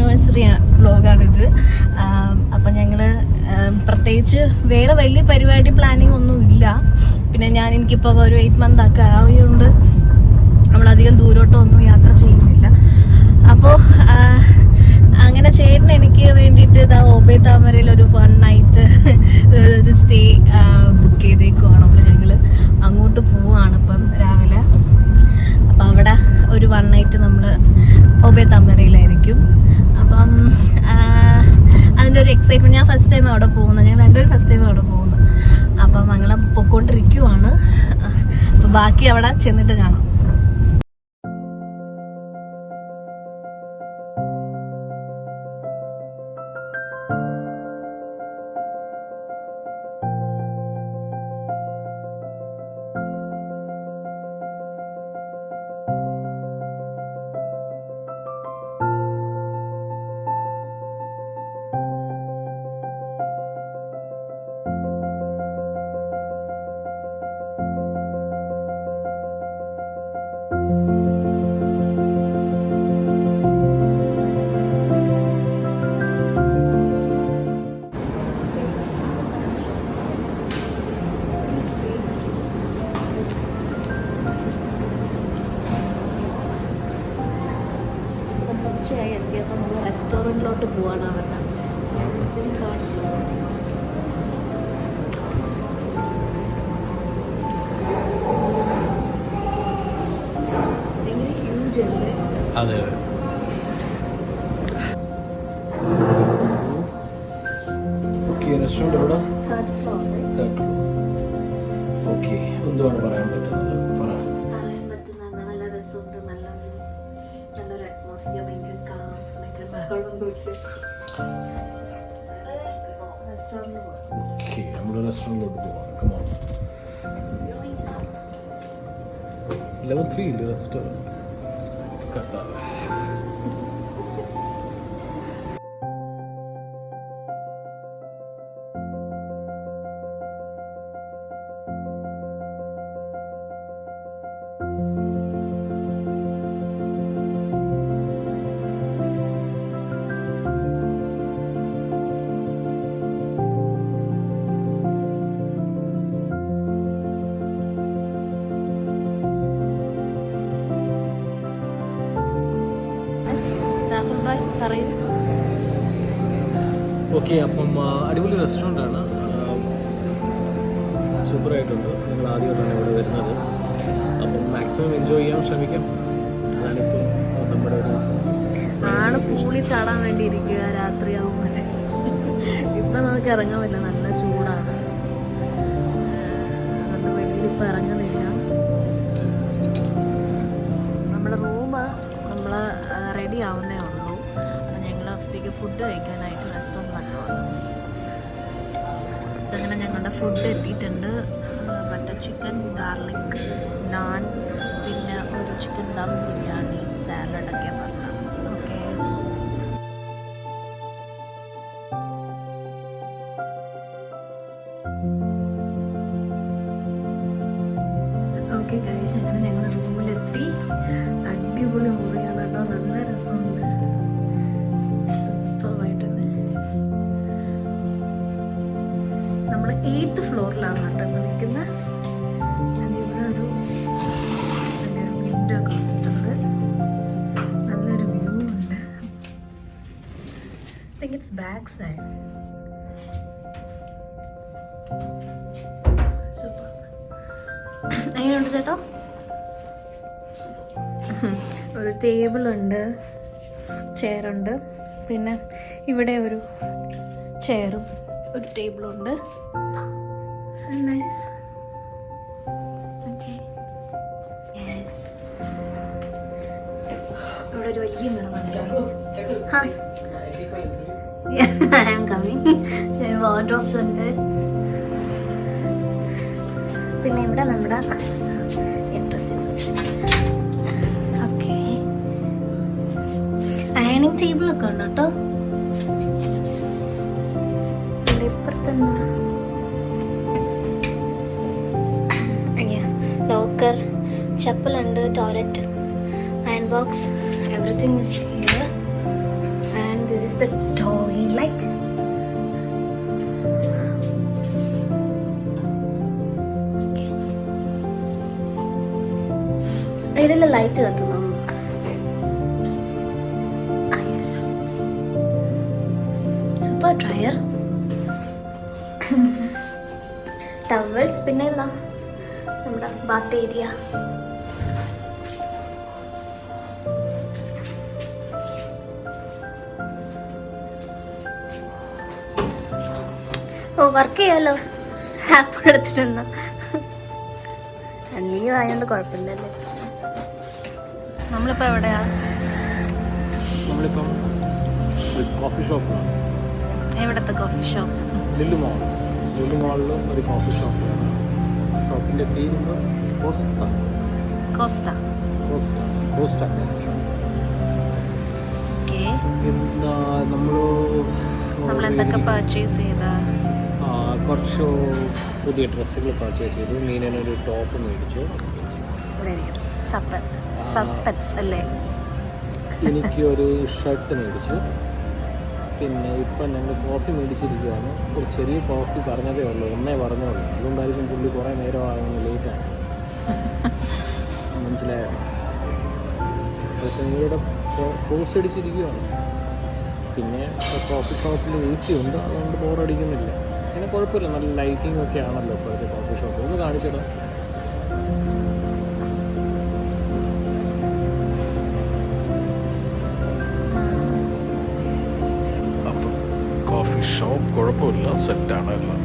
Anniversary വ്ലോഗാണിത്. അപ്പം ഞങ്ങൾ പ്രത്യേകിച്ച് വേറെ വലിയ പരിപാടി പ്ലാനിങ് ഒന്നും ഇല്ല. പിന്നെ എനിക്കിപ്പോൾ ഒരു 8 month ഒക്കെ ആവുകയുണ്ട് നമ്മളധികം ദൂരോട്ടൊന്നും യാത്ര ചെയ്യുന്നില്ല. അപ്പോൾ അങ്ങനെ ചേട്ടൻ എനിക്ക് വേണ്ടിയിട്ട് ഓബേ താമരയിൽ ഒരു 1 night ഒരു സ്റ്റേ ബുക്ക് ചെയ്തേക്കുവാണ്. അപ്പോൾ ഞങ്ങൾ അങ്ങോട്ട് പോവുകയാണ് ഇപ്പം രാവിലെ. അപ്പം അവിടെ ഒരു 1 night നമ്മൾ ഓബേ താമരയിലായിരിക്കും. അപ്പം അതിൻ്റെ ഒരു എക്സൈറ്റ്മെൻറ്റ്. ഞാൻ ഫസ്റ്റ് ടൈം അവിടെ പോകുന്നത്, ഞങ്ങൾ രണ്ടുപേരും ഫസ്റ്റ് ടൈം അവിടെ പോകുന്നത്. അപ്പം ഞങ്ങൾ പൊയ്ക്കൊണ്ടിരിക്കുവാണ്. അപ്പം ബാക്കി അവിടെ ചെന്നിട്ട് കാണാം. ഉച്ചയായി എത്തിയപ്പോൾ നമ്മൾ റെസ്റ്റോറൻറ്റിലോട്ട് പോവാണ്. അവരുടെ ഭയങ്കര ഹ്യൂജ് അല്ലേ? അതെ. റെസ്റ്റോറൻറ്റ് എവിടെ? 3rd floor. ഓക്കെ. എന്തുവാണ് പറയാൻ പറ്റുന്നത്? പറയാൻ പറ്റുന്നത് നല്ല രസമുണ്ട്, നല്ലൊരു അറ്റ്മോസ്ഫിയർ, ഭയങ്കര കാം, ഭയങ്കര ബഹളമൊന്നുമില്ല. റെസ്റ്റോറൻറ്റിൽ പോകാം. ഓക്കെ, നമ്മുടെ റെസ്റ്റോറൻറ്റിലോട്ട് പോകാം. കമോൺ. ലെവൽ 3 ഇല്ലേ റെസ്റ്റോറൻറ്റ്? കത്താറ്. ഓക്കെ, അപ്പം അടിപൊളി റെസ്റ്റോറൻ്റാണ്, സൂപ്പറായിട്ടുണ്ട്. നിങ്ങൾ ആദ്യമായിട്ടാണ് ഇവിടെ വരുന്നത്. അപ്പം മാക്സിമം എൻജോയ് ചെയ്യാൻ ശ്രമിക്കാം. അതാണിപ്പോൾ നമ്മുടെ ഒരു പൂളി ചാടാൻ വേണ്ടി ഇരിക്കുക രാത്രിയാകുമ്പോഴത്തേക്ക്. ഇപ്പം നമുക്ക് ഇറങ്ങാൻ പറ്റില്ല, നല്ല ചൂടാണ്. അതുകൊണ്ട് വെളിയിലിപ്പോൾ ഇറങ്ങുന്നില്ല. നമ്മുടെ റൂം നമ്മൾ റെഡി ആവുന്നേ ഉള്ളൂ. അപ്പം ഞങ്ങൾ അപ്പോഴത്തേക്ക് ഫുഡ് കഴിക്കാനായിട്ട് റെസ്റ്റോറൻറ്റിലാണ്. അങ്ങനെ ഞങ്ങളുടെ ഫുഡ് എത്തിയിട്ടുണ്ട്. ബട്ടർ ചിക്കൻ, ഗാർലിക് നാൻ, പിന്നെ ഒരു ചിക്കൻ ദം ബിരിയാണി, സാലഡൊക്കെ പറഞ്ഞു. ഓക്കെ ഗൈസ്, അങ്ങനെ ഞങ്ങൾ റൂമിലെത്തി. അടിപൊളി മുറിയാണ് കേട്ടോ, നല്ല രസമുണ്ട്, സൂപ്പറായിട്ടുണ്ട്. നമ്മൾ 8th ഫ്ലോറിലാണ് കേട്ടോ നിൽക്കുന്നത്. ഇവിടെ നല്ലൊരു വിൻഡോ ഒക്കെ വന്നിട്ടുണ്ട്, നല്ലൊരു വ്യൂ ഉണ്ട്. I think it's back side. Super. എങ്ങനെയുണ്ട് ചേട്ടാ? ഒരു ടേബിളുണ്ട്, ചെയറുണ്ട്, പിന്നെ ഇവിടെ ഒരു ചെയറും ഒരു ടേബിളുണ്ട്. നൈസ്. Okay, yes. ഇവിടെ ഒരു വലിയ മിററുണ്ട്. Hi, I am coming. Wardrobes ഉണ്ട്. പിന്നെ ഇവിടെ നമ്മുടെ ഇൻട്രസ്റ്റിംഗ് സെക്ഷൻ. ഓക്കെ, അയണിങ് ടേബിളൊക്കെ ഉണ്ട് കേട്ടോ. ഇപ്പുറത്തുണ്ട് ലോക്കർ, ചപ്പലുണ്ട്, toilet, iron box, everything is here. And the toilet. ഇതിൽ ലൈറ്റ് കത്തുന്നു. സൂപ്പർ ഡ്രയർ, ടവൽസ്, പിന്നെ എന്താ നമ്മുടെ ബാത്ത് ഏരിയ. ഓ വർക്ക് ചെയ്യാലോ ആപ്പ് എടുത്തിട്ടുണ്ടോ? ലീവ് ആയതുകൊണ്ട് കുഴപ്പമില്ലല്ലേ. നമ്മളിപ്പോൾ എവിടെയാ? നമ്മളിപ്പം കോഫി ഷോപ്പിലാണ്. എവിടത്തെ കോഫി ഷോപ്പ്? ലുലു മാളിൽ ഒരു കോഫി ഷോപ്പിലാണ്. ഷോപ്പിൻ്റെ പേര് കോസ്റ്റ കോഫി ഷോപ്പ്. നമ്മൾ എന്തൊക്കെ പർച്ചേസ് ചെയ്താ? കുറച്ച് പുതിയ ഡ്രസ്സുകൾ പർച്ചേസ് ചെയ്തു. മീനൊരു ടോപ്പ് മേടിച്ചു. സസ്പെൻസ് അല്ലേ? എനിക്ക് ഒരു ഷർട്ട് മേടിച്ചു. പിന്നെ ഇപ്പം ഞങ്ങൾ കോഫി മേടിച്ചിരിക്കുകയാണ്. ഒരു ചെറിയ കോഫി പറഞ്ഞതേ ഉള്ളൂ, ഒന്നേ പറഞ്ഞുള്ളൂ. അതുകൊണ്ടായിരിക്കും പുള്ളി കുറേ നേരം ആകുന്നത്, ലേറ്റാണ്. മനസ്സിലായോ? അതൊക്കെ നിങ്ങളുടെ പോസ്റ്റ് അടിച്ചിരിക്കുകയാണ്. പിന്നെ കോഫി ഷോപ്പിൽ AC ഉണ്ട്, അതുകൊണ്ട് ബോറടിക്കുന്നില്ല. പിന്നെ കുഴപ്പമില്ല, നല്ല ലൈറ്റിംഗ് ഒക്കെ ആണല്ലോ ഇപ്പോഴത്തെ കോഫി ഷോപ്പ്. ഒന്ന് കാണിച്ചിടാം. അപ്പം കോഫി ഷോപ്പ് കുഴപ്പമില്ല, സെറ്റാണ് എല്ലാം.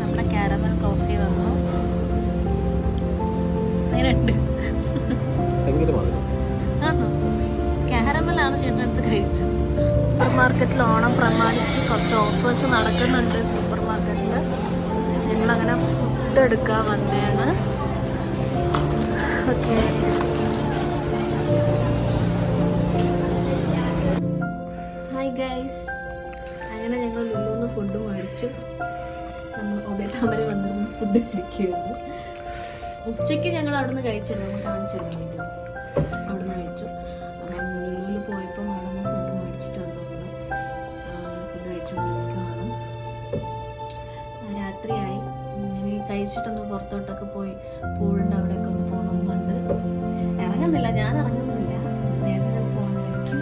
നമ്മുടെ കാരമൽ കോഫി വന്നു. കാരമലാണ് ചേട്ടനടുത്ത് കഴിച്ചത്. സൂപ്പർ മാർക്കറ്റിൽ ഓണം പ്രമാണിച്ച് കുറച്ച് ഓഫേഴ്സ് നടക്കുന്നുണ്ട്. സൂപ്പർ മാർക്കറ്റിൽ ഞങ്ങളങ്ങനെ ഫുഡ് എടുക്കാൻ വന്നതാണ്. Okay, hi guys. അങ്ങനെ ഞങ്ങൾ ലുലുന്ന് ഫുഡ് മേടിച്ചു. നമ്മൾ ഒബേതാമര വന്നിരുന്ന് ഫുഡ് കഴിക്കുകയാണ്. ഉച്ചയ്ക്ക് ഞങ്ങൾ അവിടെ നിന്ന് കഴിച്ചില്ല, നമ്മൾ കാണിച്ചില്ല. അവിടെ നിന്ന് കഴിച്ചു. അപ്പം ലുലുവിൽ പോയപ്പോൾ അവിടെ നിന്ന് ഫുഡ് മേടിച്ചിട്ട് വന്നു. ഫുഡ് കഴിച്ചുകൊണ്ടിരിക്കുകയാണ്. രാത്രിയായി. ഇനി കഴിച്ചിട്ടൊന്ന് പുറത്തോട്ടൊക്കെ പോയി പൂളിൻ്റെ അവിടെയൊക്കെ ഒന്ന് പോകണമെന്നുണ്ട്. ഇറങ്ങുന്നില്ല, ഞാൻ ഇറങ്ങുന്നില്ല, ചേട്ടൻ പോകണമായിരിക്കും.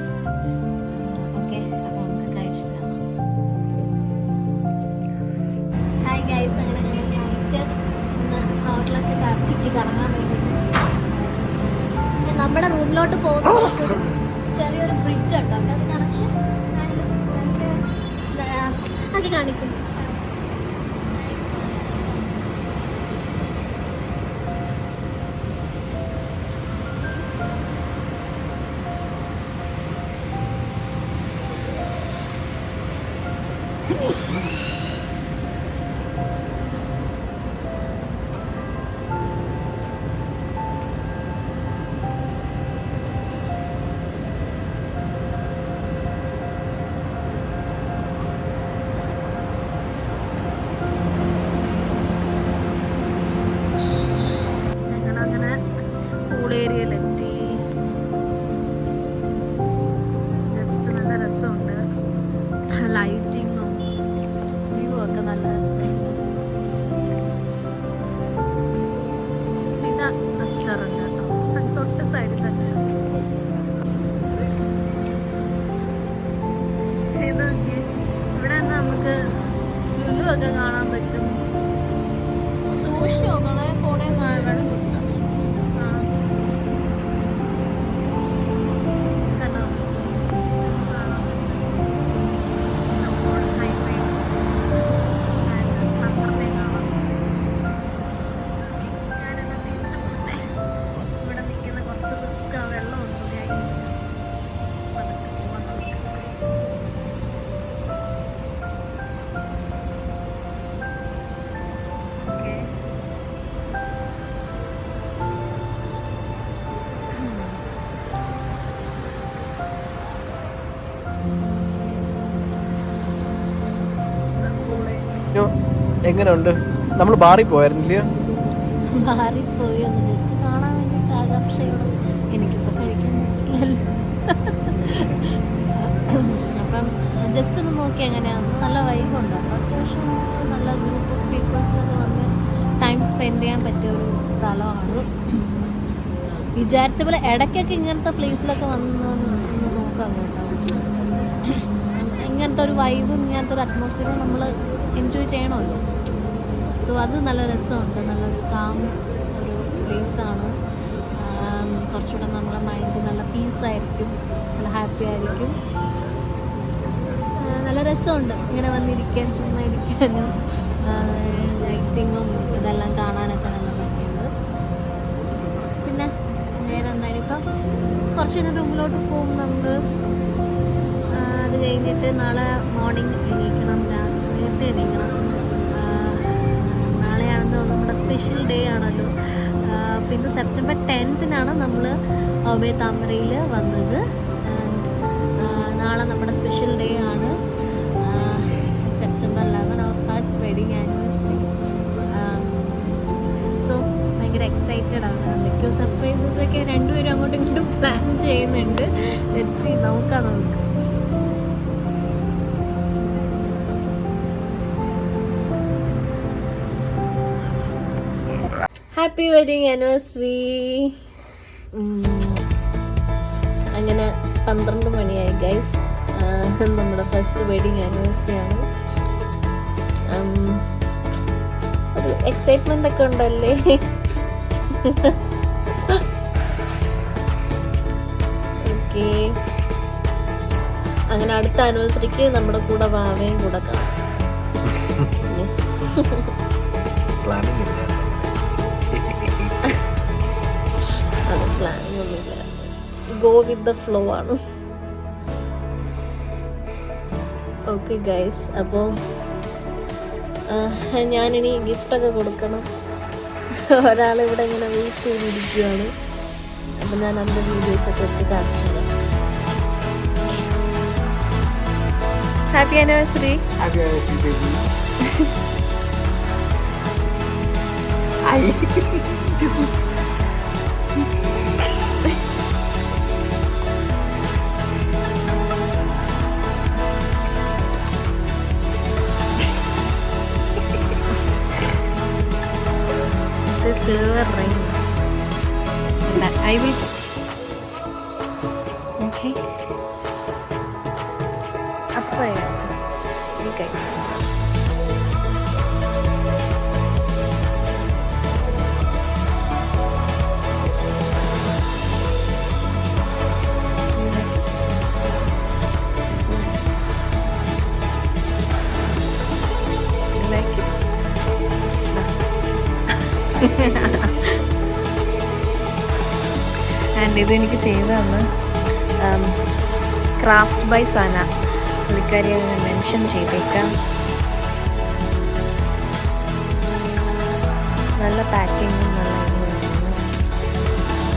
ഓക്കെ, അപ്പം നമുക്ക് കഴിച്ചിട്ട് ഹായ് ഗൈസ്. അങ്ങനെ ഞങ്ങൾ ഹോട്ടലൊക്കെ ചുറ്റി കറങ്ങാൻ വേണ്ടി നമ്മുടെ റൂമിലോട്ട് പോകുന്ന ചെറിയൊരു ബ്രിഡ്ജ് ഉണ്ടോ, അത് കണക്ഷൻ അത് കാണിക്കും. ഏരിയയിലെത്തി. ജസ്റ്റ് നല്ല രസമുണ്ട്, ലൈറ്റിങ്ങും വ്യൂ ഒക്കെ നല്ല രസമുണ്ട്. ഇതാ റെസ്റ്റോറൻറ്റ് കേട്ടോ, തൊട്ട് സൈഡിൽ തന്നെ. ഇതൊക്കെ ഇവിടെ നമുക്ക് ലുലു ഒക്കെ കാണാൻ പറ്റും. സൂക്ഷിച്ചു നോക്കണേ, പോണേ വെള്ളം കിട്ടും. എങ്ങനെയുണ്ട്? നമ്മൾ ബാറിൽ പോയായിരുന്നില്ല? ബാറിൽ പോയി ഒന്ന് ജസ്റ്റ് കാണാൻ വേണ്ടിയിട്ട് ആകാംക്ഷയോടെ. എനിക്കിപ്പോൾ കഴിക്കാൻ പറ്റില്ലല്ലോ. അപ്പം ജസ്റ്റ് ഒന്ന് നോക്കി എങ്ങനെയാണ്. നല്ല വൈബുണ്ട്. അപ്പം അത്യാവശ്യം നല്ല ഗ്രൂപ്പ് ഓഫ് പീപ്പിൾസൊക്കെ വന്ന് ടൈം സ്പെൻഡ് ചെയ്യാൻ പറ്റിയ ഒരു സ്ഥലമാണ്. വിചാരിച്ച പോലെ ഇടയ്ക്കൊക്കെ ഇങ്ങനത്തെ പ്ലേസിലൊക്കെ വന്ന് നോക്കാം കേട്ടോ. ഇങ്ങനത്തെ ഒരു വൈബും ഇങ്ങനത്തെ ഒരു അറ്റ്മോസ്ഫിയറും നമ്മൾ എൻജോയ് ചെയ്യണമല്ലോ. സോ അത് നല്ല രസമുണ്ട്. നല്ലൊരു കാം ഒരു പ്ലേസാണ്. കുറച്ചുകൂടെ നമ്മളെ മൈൻഡ് നല്ല പീസായിരിക്കും, നല്ല ഹാപ്പി ആയിരിക്കും. നല്ല രസമുണ്ട് ഇങ്ങനെ വന്നിരിക്കാൻ, ചുമ്മാ ഇരിക്കാനും ലൈറ്റിങ്ങും ഇതെല്ലാം കാണാനൊക്കെ നല്ല ഭംഗിയുണ്ട്. പിന്നെ നേരെ എന്താണ് ഇപ്പം കുറച്ച് നേരം റൂമിലോട്ട് പോകും നമ്മൾ. അത് കഴിഞ്ഞിട്ട് നാളെ മോർണിംഗ് എണീക്കണം, നേരത്തെ എണീക്കണം. നാളെയാണെന്ന് നമ്മുടെ സ്പെഷ്യൽ ഡേ ആണല്ലോ. പിന്നെ സെപ്റ്റംബർ 10th നമ്മൾ ഒബേ താമരയിൽ വന്നത്. നാളെ നമ്മുടെ സ്പെഷ്യൽ ഡേ ആണ്, സെപ്റ്റംബർ 11, അവർ ഫസ്റ്റ് വെഡിങ് ആനിവേഴ്സറി. സോ ഭയങ്കര എക്സൈറ്റഡ് ആണ്. എന്തൊക്കെയോ സർപ്രൈസസ് ഒക്കെ രണ്ടുപേരും അങ്ങോട്ടും ഇങ്ങോട്ടും പ്ലാൻ ചെയ്യുന്നുണ്ട്. ലെറ്റ്സ് സീ, നോക്കാം നമുക്ക്. Happy wedding anniversary. അങ്ങനെ 12 മണിയായി ഗൈസ്. നമ്മുടെ ഫസ്റ്റ് വെഡിങ് ആനിവേഴ്സറി ആണ്. ഒരു എക്സൈറ്റ്മെന്റ് ഒക്കെ ഉണ്ടല്ലേ. ഓക്കെ, അങ്ങനെ അടുത്ത ആനിവേഴ്സറിക്ക് നമ്മുടെ കൂടെ വാവയും കൂടെ കാണാം. അത് പ്ലാനിങ് ഒന്നുമില്ല, ഗോ വിത്ത് ദ ഫ്ലോ ആണ്. ഓക്കെ ഗൈസ്, അപ്പോൾ ഞാനിനി ഗിഫ്റ്റൊക്കെ കൊടുക്കണം. ഒരാളിവിടെ ഇങ്ങനെ വെയിറ്റ് ചെയ്തിരിക്കുകയാണ്. അപ്പം ഞാൻ അതിൻ്റെ വീഡിയോസൊക്കെ എടുത്ത് കാണിച്ചു. Happy anniversary. Happy anniversary baby. Silver ring. I will. Okay. Apa ya? Ini kayak. And ഇത് എനിക്ക് ചെയ്തതാണ് ക്രാഫ്റ്റ് ബൈ സന. പുള്ളിക്കാരി അങ്ങനെ മെൻഷൻ ചെയ്തേക്കാം. നല്ല പാക്കിങ്ങും നല്ല ഇതുമായിരുന്നു.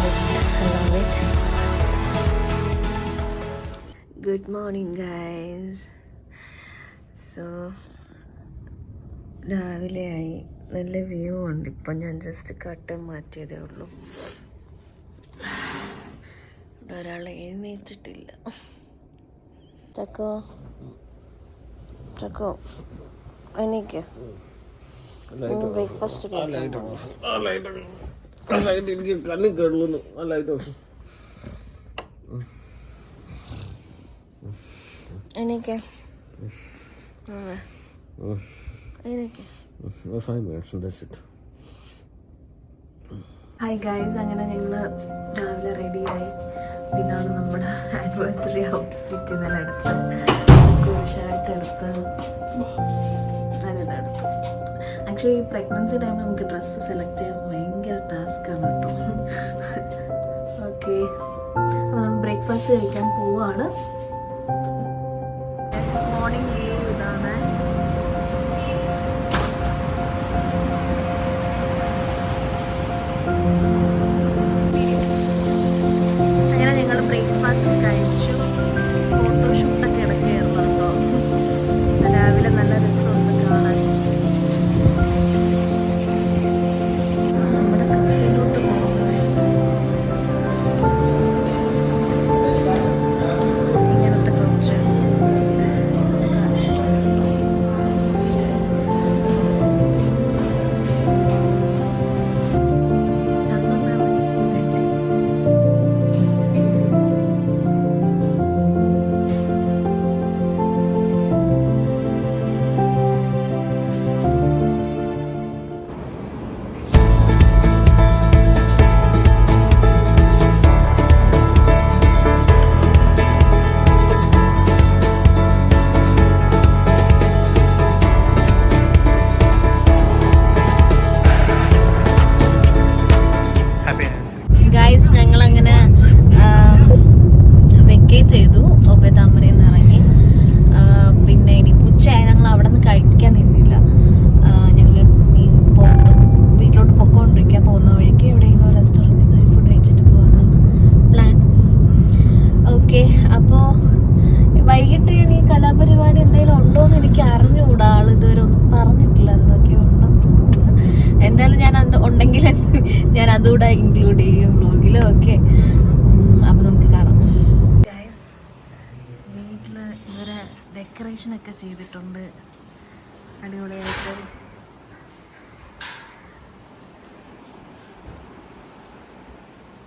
Just love it. Good morning guys. So രാവിലെയായി, നല്ല വ്യൂ ഉണ്ട്. ഇപ്പം ഞാൻ ജസ്റ്റ് കട്ട് മാറ്റിയതേ ഉള്ളൂ. ഇവിടെ ഒരാൾ എഴുന്നേറ്റിട്ടില്ല. ചക്കോ ചക്കോ എനിക്ക് ബ്രേക്ക്ഫാസ്റ്റ് എനിക്ക് കണ്ണു കേടുന്നു. ആ ലൈറ്റ് ഓഫ്. എനിക്ക് ഹായ് ഗൈസ്, അങ്ങനെ ഞങ്ങൾ രാവിലെ റെഡിയായി. ഇതാണ് നമ്മുടെ ആനിവേഴ്സറി ഔട്ട്ഫിറ്റ്. ഇതെല്ലാം എടുത്ത് ഷർട്ട് എടുത്ത് ഞാനിതെടുത്തു. ആക്ച്വലി ഈ പ്രഗ്നൻസി ടൈമിൽ നമുക്ക് ഡ്രസ്സ് സെലക്ട് ചെയ്യാൻ ഭയങ്കര ടാസ്ക്കാണ് കേട്ടോ. ഓക്കെ, അപ്പോൾ നമ്മൾ ബ്രേക്ക്ഫാസ്റ്റ് കഴിക്കാൻ പോവാണ്. മോർണിംഗ് വ്യൂ ഇതാണ്. അങ്ങനെ ഞങ്ങൾ ബ്രേക്ക്ഫാസ്റ്റ് കഴിച്ചു. ഫോട്ടോഷൂട്ടൊക്കെ ഇടയ്ക്കായിരുന്നു കേട്ടോ. രാവിലെ നല്ല രസമുണ്ട് കാണാൻ. ഉണ്ടെങ്കിൽ ഞാൻ അതുകൂടെ ഇൻക്ലൂഡ് ചെയ്യും വ്ളോഗിലും ഒക്കെ. അപ്പം നമുക്ക് കാണാം. വീട്ടിൽ ഇവരെ ഡെക്കറേഷനൊക്കെ ചെയ്തിട്ടുണ്ട് അടിപൊളിയായിട്ട്.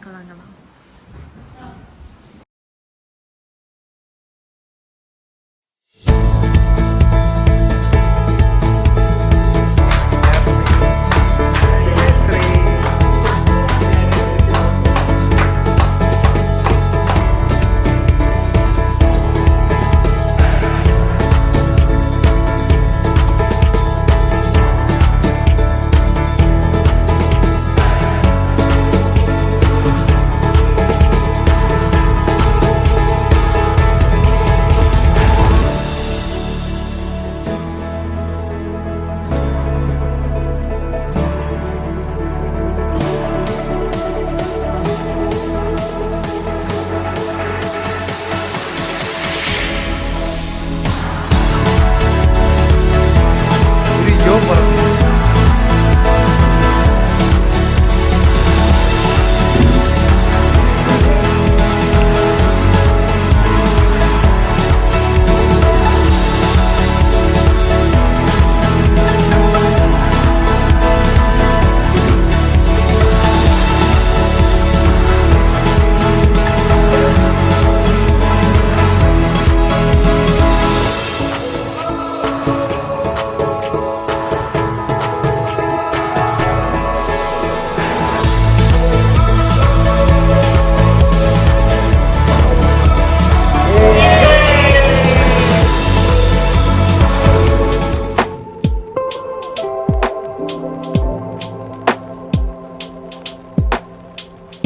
കാണാം.